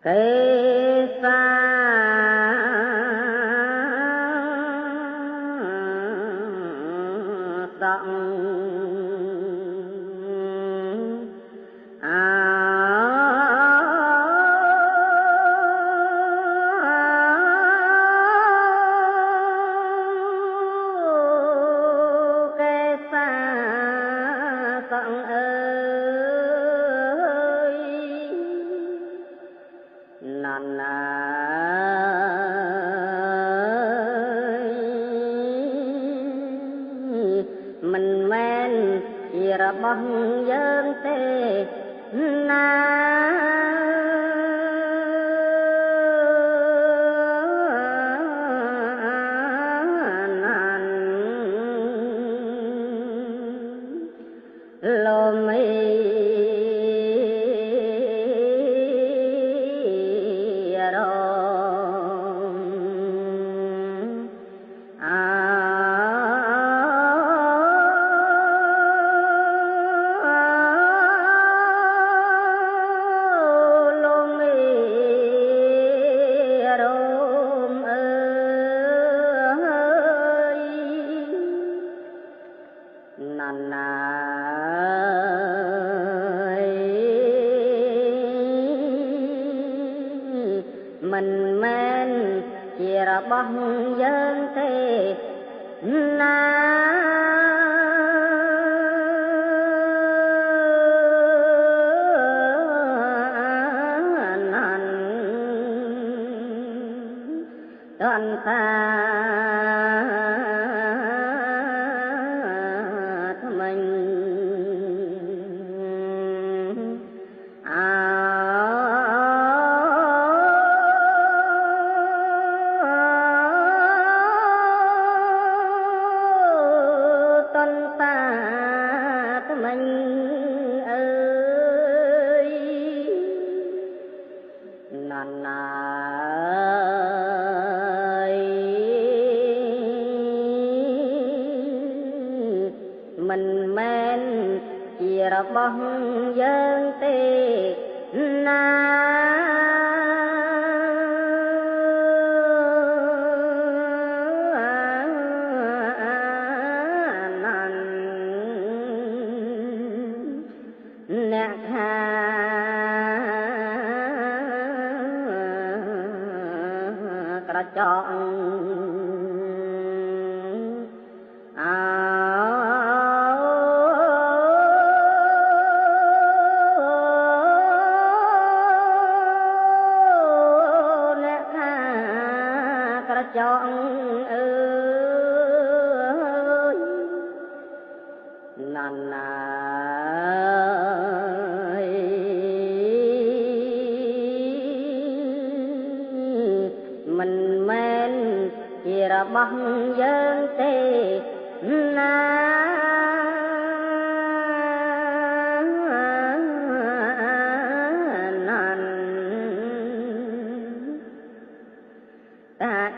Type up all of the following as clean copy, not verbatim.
kê xa tặng mình men chỉ là bằng dân tê na lo mi mình men chỉ là bằng dân thế na đoàn xa mình mình men chỉ là bằng dân tê na nè cả chọn chọn ơi nàn ơi mình men chỉ là bằng dân tê na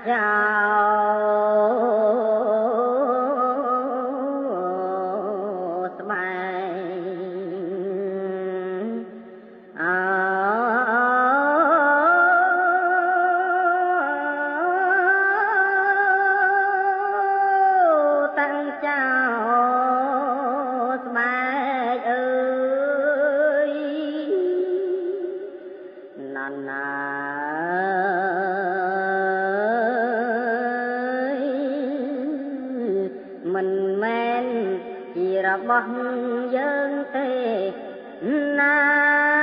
chào smile tăng chào smile ơi nàn mình men chỉ là bằng dân tê na